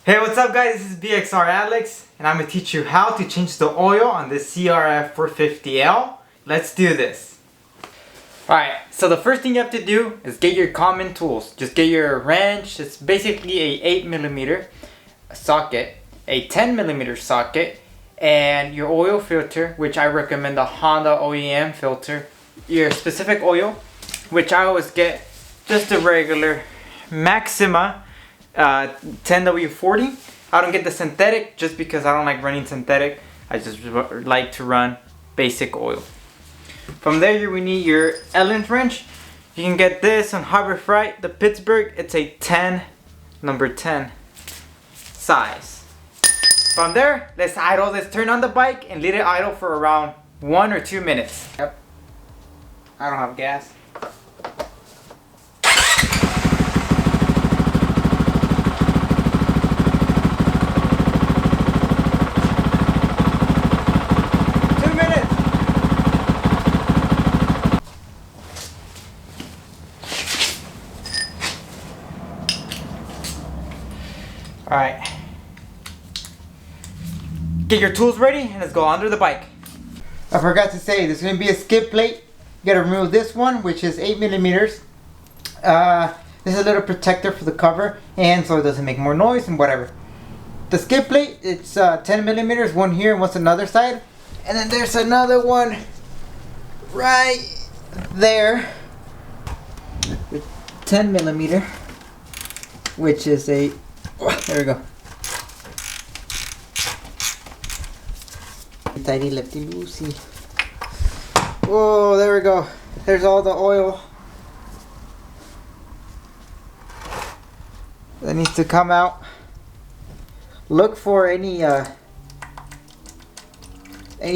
Hey, what's up guys? This is BXR Alex and I'm going to teach you how to change the oil on this CRF450L. Let's do this. Alright, so the first thing you have to do is get your common tools. Just get your wrench. It's basically a 8mm socket, a 10mm socket, and your oil filter, which I recommend the Honda OEM filter. Your specific oil, which I always get just a regular Maxima 10W40. I don't get the synthetic just because I don't like running synthetic. I just like to run basic oil. From there you will need your Allen wrench. You can get this on Harbor Freight, the Pittsburgh. It's a 10, number 10 size. From there, let's turn on the bike and let it idle for around 1 or 2 minutes. Yep. I don't have gas. Alright, get your tools ready and let's go under the bike. I forgot to say, there's going to be a skid plate. You got to remove this one, which is 8mm. This is a little protector for the cover and so it doesn't make more noise and whatever. The skid plate, it's 10mm, one here and one's another side. And then there's another one right there, 10mm, which is a... there we go. Tidy lefty loosey. Whoa, there we go. There's all the oil that needs to come out. Look for any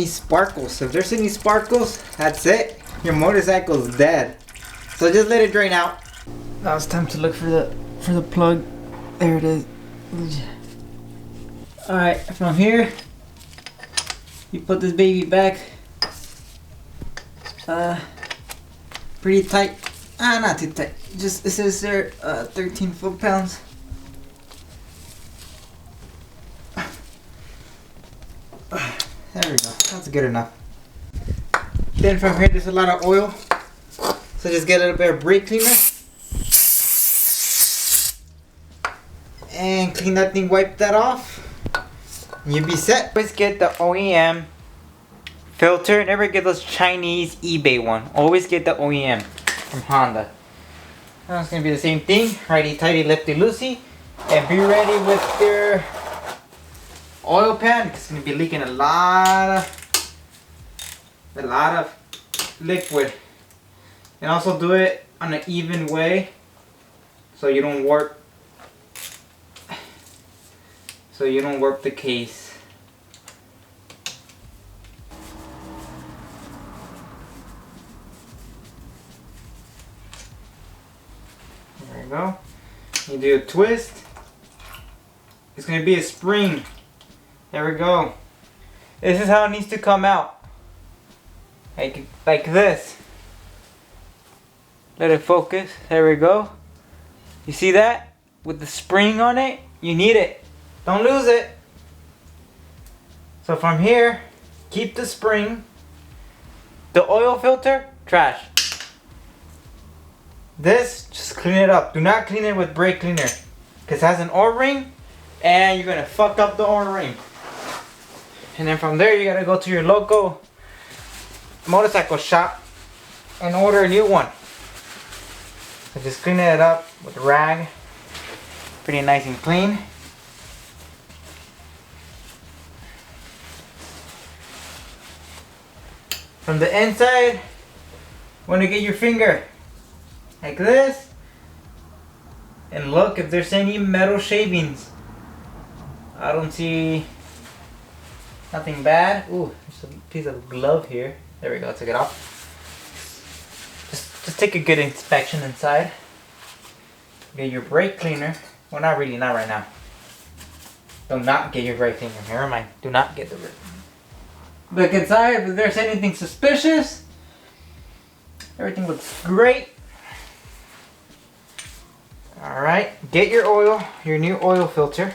sparkles. If there's any sparkles, that's it. Your motorcycle's dead. So just let it drain out. Now it's time to look for the plug. There it is. Alright, from here you put this baby back pretty tight. Not too tight. Just, it says there 13 foot-pounds. There we go. That's good enough. Then from here there's a lot of oil, so just get a little bit of brake cleaner and clean that thing, wipe that off, and you'll be set. Always get the OEM filter. Never get those Chinese eBay one. Always get the OEM from Honda. Now it's gonna be the same thing. Righty tighty, lefty loosey, and be ready with your oil pan. It's gonna be leaking a lot of liquid. And also do it on an even way so you don't warp. So you don't warp the case. There you go. You do a twist. It's going to be a spring. There we go. This is how it needs to come out. Like this. Let it focus. There we go. You see that? With the spring on it, you need it. Don't lose it. So from here, keep the spring. The oil filter, trash. This, just clean it up. Do not clean it with brake cleaner, because it has an O-ring and you're gonna fuck up the O-ring. And then from there you gotta go to your local motorcycle shop and order a new one. So just clean it up with a rag. Pretty nice and clean. From the inside, want to get your finger like this and look if there's any metal shavings. I don't see nothing bad. Ooh, there's a piece of glove here. There we go, took it off. Just take a good inspection inside. Get your brake cleaner. Well, not really, not right now. Do not get your brake cleaner. Never mind. Do not get the brake. Look inside if there's anything suspicious. Everything looks great. Alright, get your oil, your new oil filter.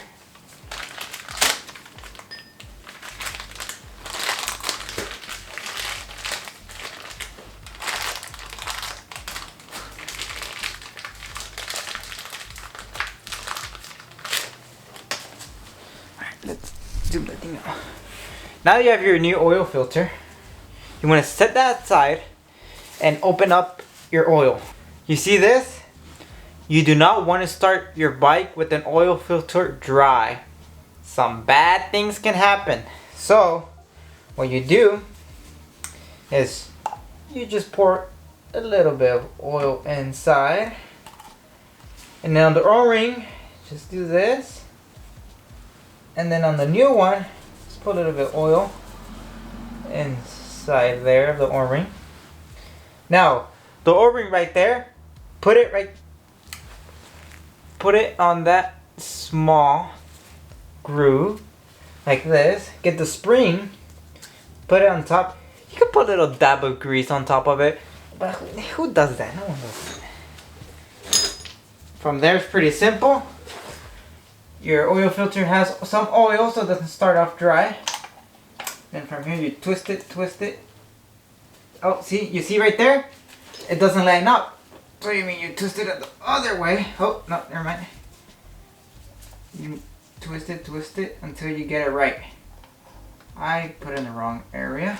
zoom that thing out. Now that you have your new oil filter, you want to set that aside and open up your oil. You see this? You do not want to start your bike with an oil filter dry. Some bad things can happen. So what you do is you just pour a little bit of oil inside, and then on the O-ring just do this, and then on the new one just put a little bit of oil inside there of the O-ring. Now the O-ring right there, put it on that small groove like this. Get the spring, put it on top. You can put a little dab of grease on top of it, but who does that? No one does that. From there, it's pretty simple. Your oil filter has some oil, so it doesn't start off dry. Then from here, you twist it. Oh, see, you see right there? It doesn't line up. So you mean you twist it the other way. Oh, no, never mind. You twist it until you get it right. I put it in the wrong area.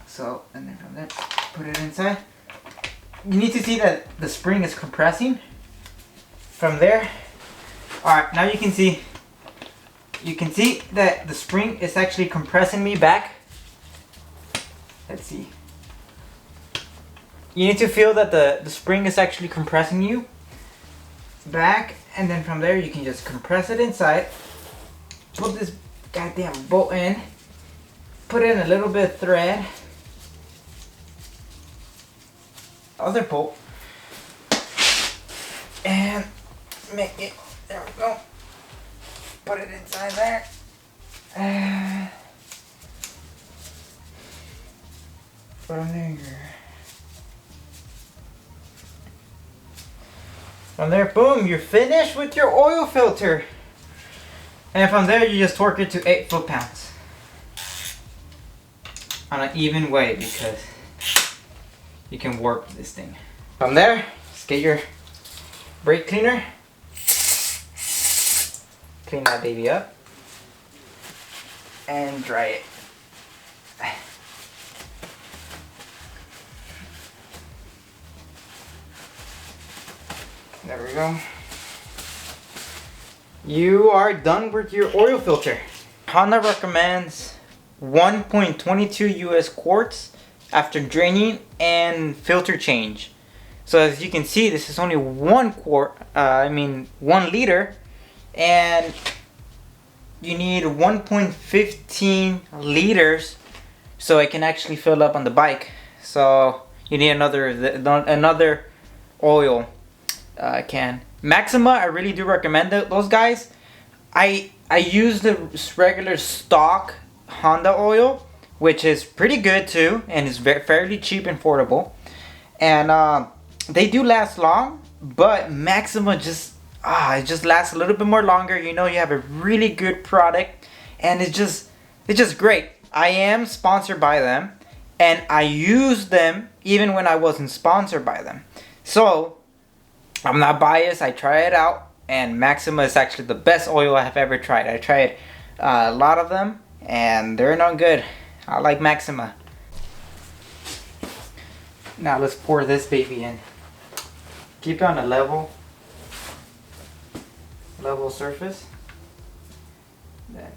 So, and then from there, put it inside. You need to see that the spring is compressing. From there, alright, now you can see that the spring is actually compressing me back. Let's see. You need to feel that the spring is actually compressing you back, and then from there you can just compress it inside. Put this goddamn bolt in. Put in a little bit of thread. Other bolt. And make it, there we go. Put it inside there. From there, boom, you're finished with your oil filter. And from there, you just torque it to 8 foot-pounds. On an even way, because you can warp this thing. From there, just get your brake cleaner. Clean that baby up. And dry it. There we go. You are done with your oil filter. Honda recommends 1.22 US quarts after draining and filter change. So as you can see, this is only 1 liter, and you need 1.15 liters so it can actually fill up on the bike. So you need another oil can. Maxima, I really do recommend those guys. I use the regular stock Honda oil, which is pretty good too, and is fairly cheap and affordable. And they do last long, but Maxima it just lasts a little bit more longer. You know, you have a really good product, and it's just great. I am sponsored by them, and I use them even when I wasn't sponsored by them. So I'm not biased. I try it out, and Maxima is actually the best oil I have ever tried. I tried a lot of them, and they're not good. I like Maxima. Now let's pour this baby in. Keep it on a level surface. Then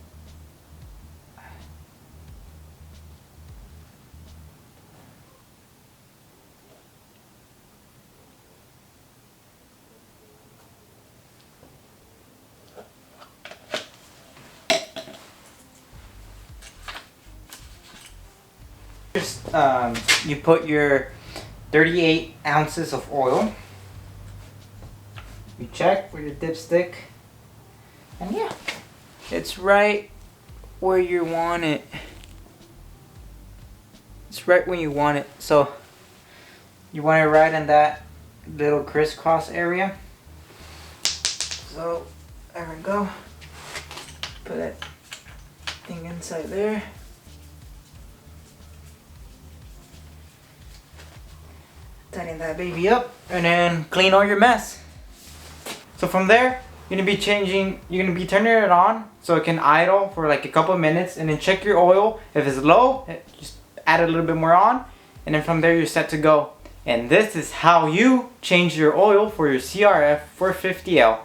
you put your 38 ounces of oil. You check with your dipstick, and yeah, it's right where you want it. It's right when you want it. So you want it right in that little crisscross area. So there we go. Put that thing inside there. Tighten that baby up, and then clean all your mess. So from there, you're gonna be turning it on so it can idle for like a couple of minutes, and then check your oil. If it's low, just add a little bit more on, and then from there you're set to go. And this is how you change your oil for your CRF450L.